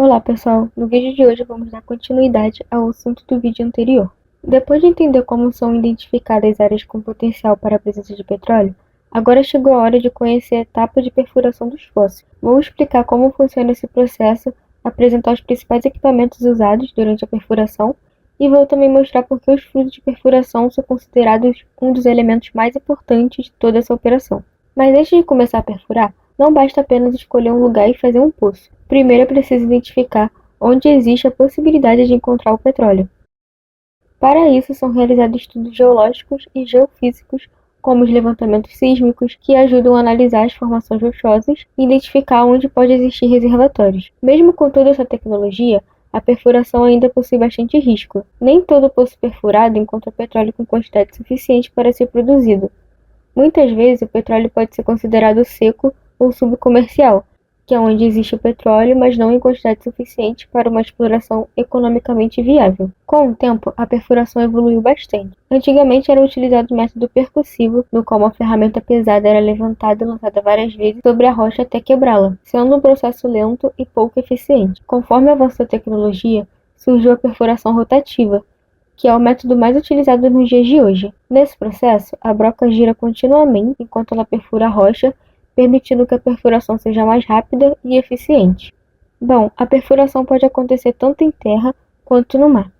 Olá pessoal, no vídeo de hoje vamos dar continuidade ao assunto do vídeo anterior. Depois de entender como são identificadas áreas com potencial para a presença de petróleo, agora chegou a hora de conhecer a etapa de perfuração dos fósseis. Vou explicar como funciona esse processo, apresentar os principais equipamentos usados durante a perfuração e vou também mostrar por que os fluidos de perfuração são considerados um dos elementos mais importantes de toda essa operação. Mas antes de começar a perfurar, não basta apenas escolher um lugar e fazer um poço. Primeiro é preciso identificar onde existe a possibilidade de encontrar o petróleo. Para isso, são realizados estudos geológicos e geofísicos, como os levantamentos sísmicos, que ajudam a analisar as formações rochosas e identificar onde pode existir reservatórios. Mesmo com toda essa tecnologia, a perfuração ainda possui bastante risco. Nem todo poço perfurado encontra petróleo com quantidade suficiente para ser produzido. Muitas vezes, o petróleo pode ser considerado seco ou subcomercial, que é onde existe o petróleo, mas não em quantidade suficiente para uma exploração economicamente viável. Com o tempo, a perfuração evoluiu bastante. Antigamente era utilizado o método percussivo, no qual uma ferramenta pesada era levantada e lançada várias vezes sobre a rocha até quebrá-la, sendo um processo lento e pouco eficiente. Conforme avançou a tecnologia, surgiu a perfuração rotativa, que é o método mais utilizado nos dias de hoje. Nesse processo, a broca gira continuamente enquanto ela perfura a rocha, permitindo que a perfuração seja mais rápida e eficiente. Bom, a perfuração pode acontecer tanto em terra quanto no mar.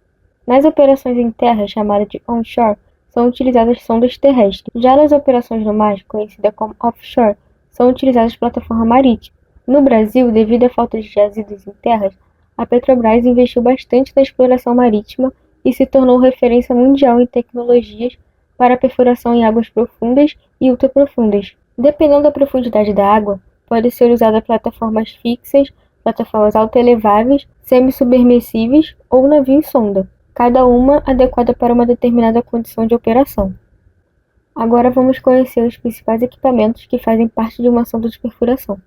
Nas operações em terra, chamadas de onshore, são utilizadas sondas terrestres. Já nas operações no mar, conhecidas como offshore, são utilizadas plataformas marítimas. No Brasil, devido à falta de jazidas em terras, a Petrobras investiu bastante na exploração marítima e se tornou referência mundial em tecnologias para perfuração em águas profundas e ultraprofundas. Dependendo da profundidade da água, pode ser usada plataformas fixas, plataformas autoeleváveis, semi-submersíveis ou navio-sonda, cada uma adequada para uma determinada condição de operação. Agora vamos conhecer os principais equipamentos que fazem parte de uma sonda de perfuração.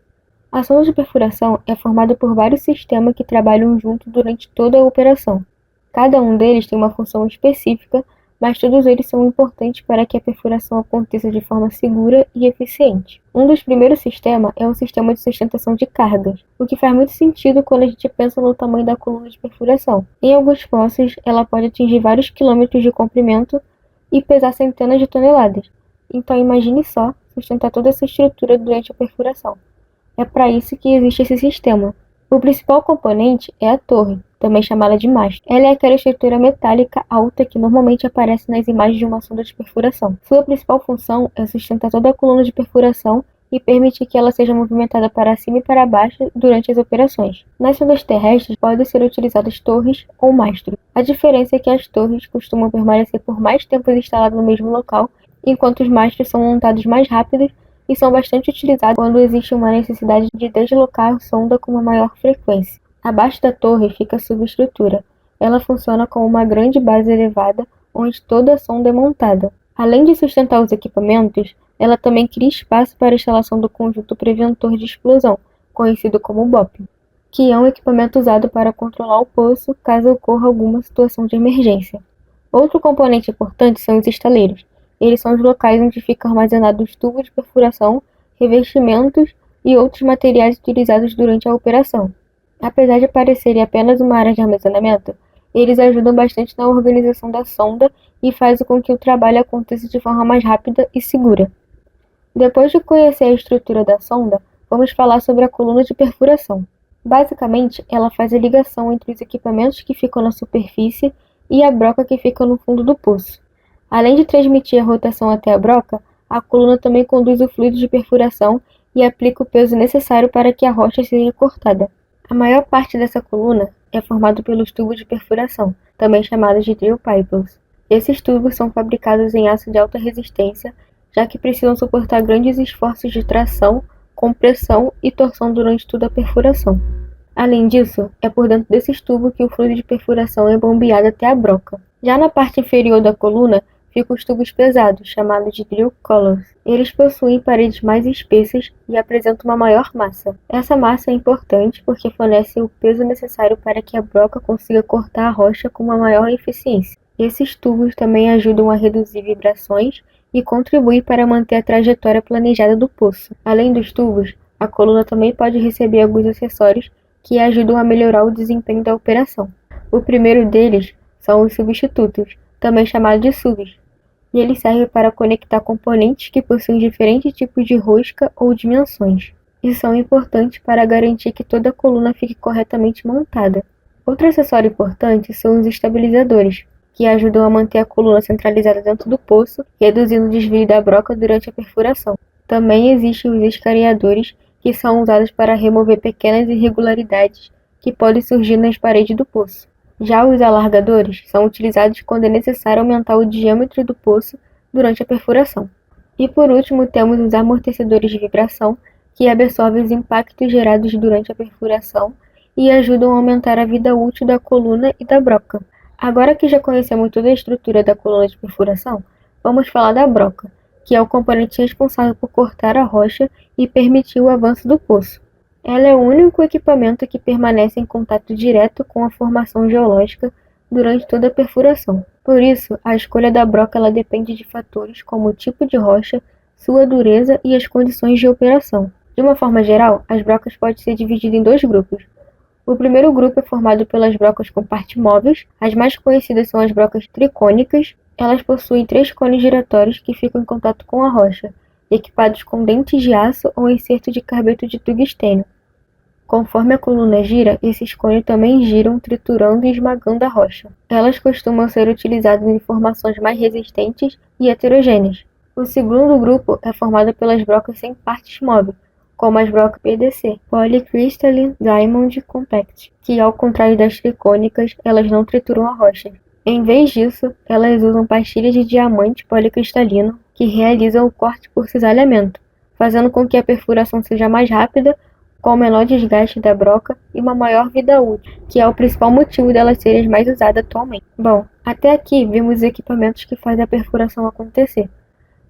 A sonda de perfuração é formada por vários sistemas que trabalham junto durante toda a operação. Cada um deles tem uma função específica, mas todos eles são importantes para que a perfuração aconteça de forma segura e eficiente. Um dos primeiros sistemas é o sistema de sustentação de cargas, o que faz muito sentido quando a gente pensa no tamanho da coluna de perfuração. Em alguns poços, ela pode atingir vários quilômetros de comprimento e pesar centenas de toneladas. Então imagine só sustentar toda essa estrutura durante a perfuração. É para isso que existe esse sistema. O principal componente é a torre, também chamada de mastro. Ela é aquela estrutura metálica alta que normalmente aparece nas imagens de uma sonda de perfuração. Sua principal função é sustentar toda a coluna de perfuração e permitir que ela seja movimentada para cima e para baixo durante as operações. Nas sondas terrestres podem ser utilizadas torres ou mastros. A diferença é que as torres costumam permanecer por mais tempo instaladas no mesmo local, enquanto os mastros são montados mais rápidos e são bastante utilizados quando existe uma necessidade de deslocar a sonda com uma maior frequência. Abaixo da torre fica a subestrutura. Ela funciona como uma grande base elevada onde toda a sonda é montada. Além de sustentar os equipamentos, ela também cria espaço para a instalação do conjunto preventor de explosão, conhecido como BOP, que é um equipamento usado para controlar o poço caso ocorra alguma situação de emergência. Outro componente importante são os estaleiros. Eles são os locais onde ficam armazenados tubos de perfuração, revestimentos e outros materiais utilizados durante a operação. Apesar de parecerem apenas uma área de armazenamento, eles ajudam bastante na organização da sonda e fazem com que o trabalho aconteça de forma mais rápida e segura. Depois de conhecer a estrutura da sonda, vamos falar sobre a coluna de perfuração. Basicamente, ela faz a ligação entre os equipamentos que ficam na superfície e a broca que fica no fundo do poço. Além de transmitir a rotação até a broca, a coluna também conduz o fluido de perfuração e aplica o peso necessário para que a rocha seja cortada. A maior parte dessa coluna é formada pelos tubos de perfuração, também chamados de drill pipes. Esses tubos são fabricados em aço de alta resistência, já que precisam suportar grandes esforços de tração, compressão e torção durante toda a perfuração. Além disso, é por dentro desses tubos que o fluido de perfuração é bombeado até a broca. Já na parte inferior da coluna, ficam os tubos pesados, chamados de drill collars. Eles possuem paredes mais espessas e apresentam uma maior massa. Essa massa é importante porque fornece o peso necessário para que a broca consiga cortar a rocha com uma maior eficiência. Esses tubos também ajudam a reduzir vibrações e contribuem para manter a trajetória planejada do poço. Além dos tubos, a coluna também pode receber alguns acessórios que ajudam a melhorar o desempenho da operação. O primeiro deles são os substitutos, também chamados de subs, e eles servem para conectar componentes que possuem diferentes tipos de rosca ou dimensões, e são importantes para garantir que toda a coluna fique corretamente montada. Outro acessório importante são os estabilizadores, que ajudam a manter a coluna centralizada dentro do poço, reduzindo o desvio da broca durante a perfuração. Também existem os escariadores, que são usados para remover pequenas irregularidades que podem surgir nas paredes do poço. Já os alargadores são utilizados quando é necessário aumentar o diâmetro do poço durante a perfuração. E por último temos os amortecedores de vibração, que absorvem os impactos gerados durante a perfuração e ajudam a aumentar a vida útil da coluna e da broca. Agora que já conhecemos toda a estrutura da coluna de perfuração, vamos falar da broca, que é o componente responsável por cortar a rocha e permitir o avanço do poço. Ela é o único equipamento que permanece em contato direto com a formação geológica durante toda a perfuração. Por isso, a escolha da broca ela depende de fatores como o tipo de rocha, sua dureza e as condições de operação. De uma forma geral, as brocas podem ser divididas em dois grupos. O primeiro grupo é formado pelas brocas com partes móveis. As mais conhecidas são as brocas tricônicas. Elas possuem 3 cones giratórios que ficam em contato com a rocha, equipados com dentes de aço ou inserto de carbeto de tungstênio. Conforme a coluna gira, esses cones também giram, triturando e esmagando a rocha. Elas costumam ser utilizadas em formações mais resistentes e heterogêneas. O segundo grupo é formado pelas brocas sem partes móveis, como as brocas PDC, Polycrystalline Diamond Compact, que ao contrário das tricônicas, elas não trituram a rocha. Em vez disso, elas usam pastilhas de diamante policristalino que realizam o corte por cisalhamento, fazendo com que a perfuração seja mais rápida, com o menor desgaste da broca e uma maior vida útil, que é o principal motivo delas serem as mais usadas atualmente. Bom, até aqui vimos os equipamentos que fazem a perfuração acontecer,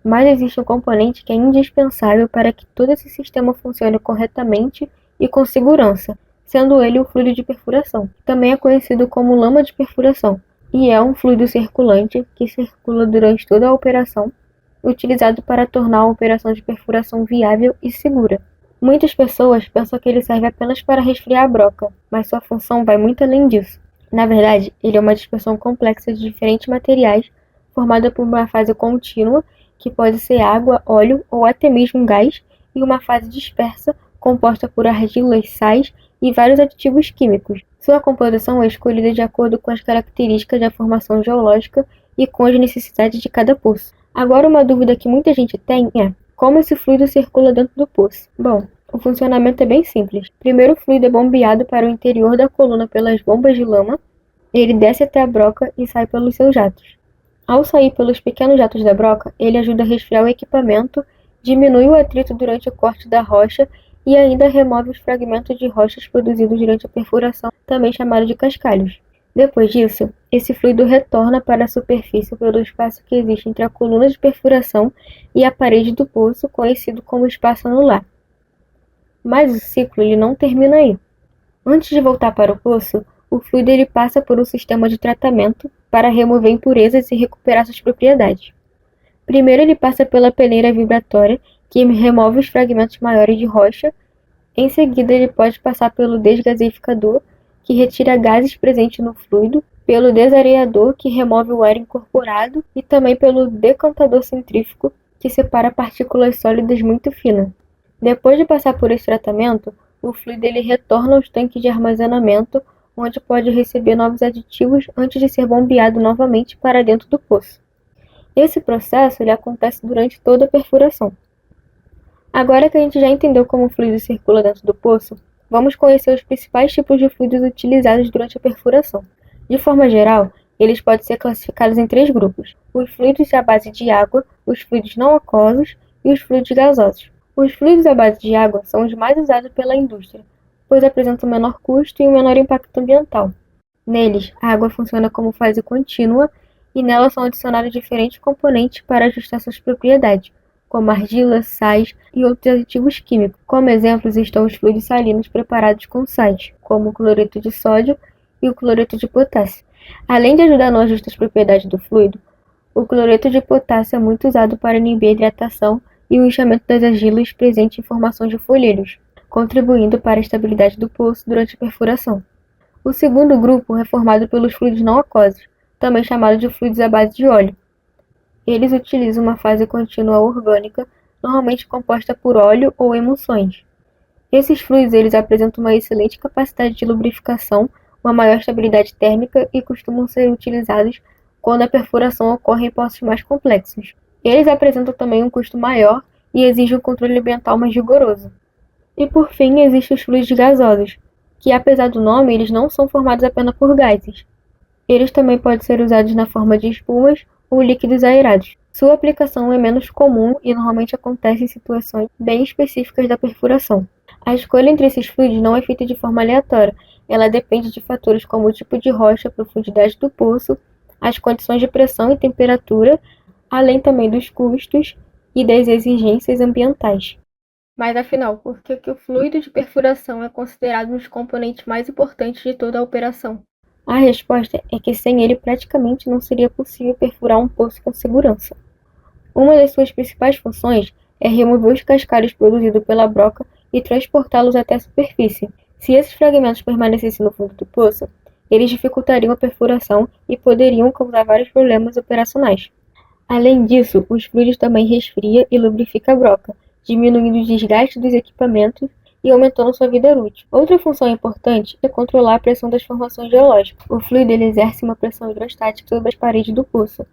mas existe um componente que é indispensável para que todo esse sistema funcione corretamente e com segurança, sendo ele o fluido de perfuração. Também é conhecido como lama de perfuração, e é um fluido circulante que circula durante toda a operação, utilizado para tornar a operação de perfuração viável e segura. Muitas pessoas pensam que ele serve apenas para resfriar a broca, mas sua função vai muito além disso. Na verdade, ele é uma dispersão complexa de diferentes materiais, formada por uma fase contínua, que pode ser água, óleo ou até mesmo gás, e uma fase dispersa, composta por argilas, sais e vários aditivos químicos. Sua composição é escolhida de acordo com as características da formação geológica e com as necessidades de cada poço. Agora, uma dúvida que muita gente tem é: como esse fluido circula dentro do poço? Bom, o funcionamento é bem simples. Primeiro, o fluido é bombeado para o interior da coluna pelas bombas de lama, ele desce até a broca e sai pelos seus jatos. Ao sair pelos pequenos jatos da broca, ele ajuda a resfriar o equipamento, diminui o atrito durante o corte da rocha e ainda remove os fragmentos de rochas produzidos durante a perfuração, também chamado de cascalhos. Depois disso, esse fluido retorna para a superfície pelo espaço que existe entre a coluna de perfuração e a parede do poço, conhecido como espaço anular. Mas o ciclo ele não termina aí. Antes de voltar para o poço, o fluido ele passa por um sistema de tratamento para remover impurezas e recuperar suas propriedades. Primeiro ele passa pela peneira vibratória, que remove os fragmentos maiores de rocha. Em seguida ele pode passar pelo desgasificador, que retira gases presentes no fluido, pelo desareador, que remove o ar incorporado, e também pelo decantador centrífugo, que separa partículas sólidas muito finas. Depois de passar por esse tratamento, o fluido ele retorna aos tanques de armazenamento, onde pode receber novos aditivos antes de ser bombeado novamente para dentro do poço. Esse processo ele acontece durante toda a perfuração. Agora que a gente já entendeu como o fluido circula dentro do poço, vamos conhecer os principais tipos de fluidos utilizados durante a perfuração. De forma geral, eles podem ser classificados em 3 grupos: os fluidos à base de água, os fluidos não aquosos e os fluidos gasosos. Os fluidos à base de água são os mais usados pela indústria, pois apresentam menor custo e um menor impacto ambiental. Neles, a água funciona como fase contínua e nela são adicionados diferentes componentes para ajustar suas propriedades, como argila, sais e outros aditivos químicos. Como exemplos estão os fluidos salinos preparados com sais, como o cloreto de sódio e o cloreto de potássio. Além de ajudar no ajuste das propriedades do fluido, o cloreto de potássio é muito usado para inibir a hidratação e o inchamento das argilas presentes em formação de folheiros. contribuindo para a estabilidade do poço durante a perfuração. O segundo grupo é formado pelos fluidos não aquosos, também chamados de fluidos à base de óleo. Eles utilizam uma fase contínua orgânica, normalmente composta por óleo ou emulsões. Esses fluidos eles apresentam uma excelente capacidade de lubrificação, uma maior estabilidade térmica e costumam ser utilizados quando a perfuração ocorre em poços mais complexos. Eles apresentam também um custo maior e exigem um controle ambiental mais rigoroso. E por fim, existem os fluidos gasosos, que apesar do nome, eles não são formados apenas por gases. Eles também podem ser usados na forma de espumas ou líquidos aerados. Sua aplicação é menos comum e normalmente acontece em situações bem específicas da perfuração. A escolha entre esses fluidos não é feita de forma aleatória, ela depende de fatores como o tipo de rocha, a profundidade do poço, as condições de pressão e temperatura, além também dos custos e das exigências ambientais. Mas afinal, por que o fluido de perfuração é considerado um dos componentes mais importantes de toda a operação? A resposta é que sem ele praticamente não seria possível perfurar um poço com segurança. Uma das suas principais funções é remover os cascalhos produzidos pela broca e transportá-los até a superfície. Se esses fragmentos permanecessem no fundo do poço, eles dificultariam a perfuração e poderiam causar vários problemas operacionais. Além disso, os fluidos também resfria e lubrifica a broca, diminuindo o desgaste dos equipamentos e aumentando sua vida útil. Outra função importante é controlar a pressão das formações geológicas. O fluido ele exerce uma pressão hidrostática sobre as paredes do poço,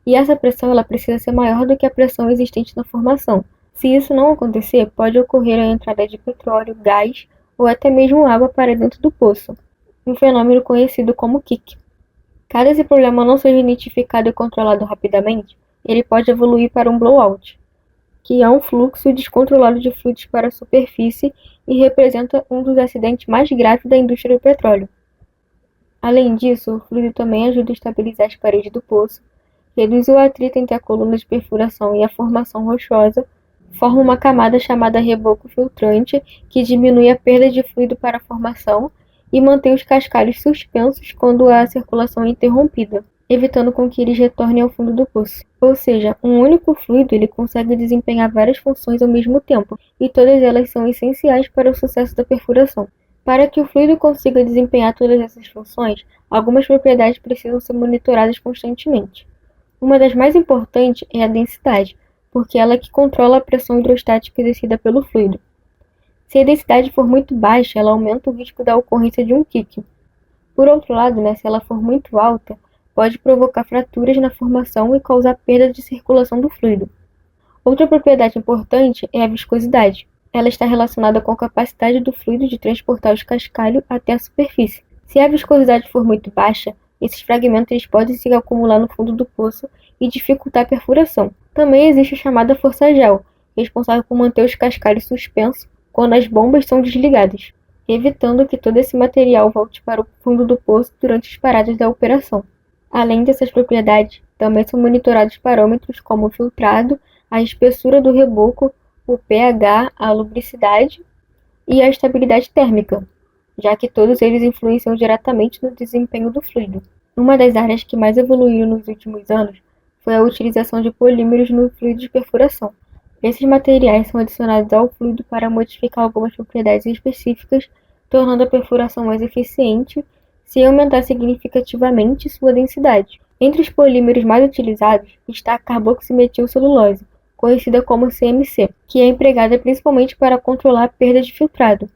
e essa pressão ela precisa ser maior do que a pressão existente na formação. Se isso não acontecer, pode ocorrer a entrada de petróleo, gás ou até mesmo água para dentro do poço, um fenômeno conhecido como kick. Caso esse problema não seja identificado e controlado rapidamente, ele pode evoluir para um blowout, que é um fluxo descontrolado de fluidos para a superfície e representa um dos acidentes mais graves da indústria do petróleo. Além disso, o fluido também ajuda a estabilizar as paredes do poço, reduz o atrito entre a coluna de perfuração e a formação rochosa, forma uma camada chamada reboco filtrante, que diminui a perda de fluido para a formação e mantém os cascalhos suspensos quando a circulação é interrompida, evitando com que eles retornem ao fundo do poço. Ou seja, um único fluido ele consegue desempenhar várias funções ao mesmo tempo, e todas elas são essenciais para o sucesso da perfuração. Para que o fluido consiga desempenhar todas essas funções, algumas propriedades precisam ser monitoradas constantemente. Uma das mais importantes é a densidade, porque ela é que controla a pressão hidrostática exercida pelo fluido. Se a densidade for muito baixa, ela aumenta o risco da ocorrência de um kick. Por outro lado, se ela for muito alta, pode provocar fraturas na formação e causar perda de circulação do fluido. Outra propriedade importante é a viscosidade. Ela está relacionada com a capacidade do fluido de transportar os cascalhos até a superfície. Se a viscosidade for muito baixa, esses fragmentos podem se acumular no fundo do poço e dificultar a perfuração. Também existe a chamada força gel, responsável por manter os cascalhos suspensos quando as bombas são desligadas, evitando que todo esse material volte para o fundo do poço durante as paradas da operação. Além dessas propriedades, também são monitorados parâmetros como o filtrado, a espessura do reboco, o pH, a lubricidade e a estabilidade térmica, já que todos eles influenciam diretamente no desempenho do fluido. Uma das áreas que mais evoluiu nos últimos anos foi a utilização de polímeros no fluido de perfuração. Esses materiais são adicionados ao fluido para modificar algumas propriedades específicas, tornando a perfuração mais eficiente, sem aumentar significativamente sua densidade. Entre os polímeros mais utilizados está a carboximetilcelulose, conhecida como CMC, que é empregada principalmente para controlar a perda de filtrado.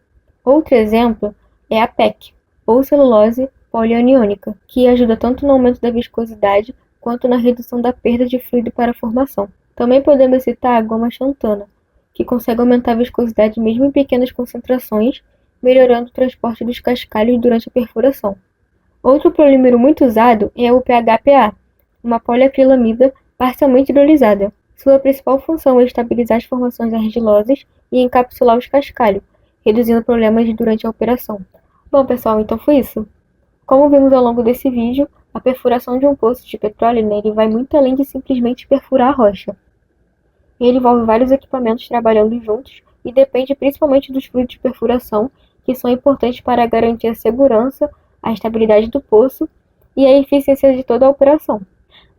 Outro exemplo é a PEC, ou celulose polianiônica, que ajuda tanto no aumento da viscosidade quanto na redução da perda de fluido para a formação. Também podemos citar a goma xantana, que consegue aumentar a viscosidade mesmo em pequenas concentrações, melhorando o transporte dos cascalhos durante a perfuração. Outro polímero muito usado é o PHPA, uma poliacrilamida parcialmente hidrolisada. Sua principal função é estabilizar as formações argilosas e encapsular os cascalhos, reduzindo problemas durante a operação. Bom, pessoal, então foi isso. Como vimos ao longo desse vídeo, a perfuração de um poço de petróleo ele vai muito além de simplesmente perfurar a rocha. Ele envolve vários equipamentos trabalhando juntos e depende principalmente dos fluidos de perfuração, que são importantes para garantir a segurança, a estabilidade do poço e a eficiência de toda a operação.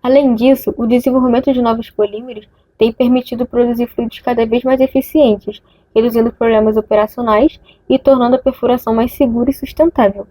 Além disso, o desenvolvimento de novos polímeros tem permitido produzir fluidos cada vez mais eficientes, reduzindo problemas operacionais e tornando a perfuração mais segura e sustentável.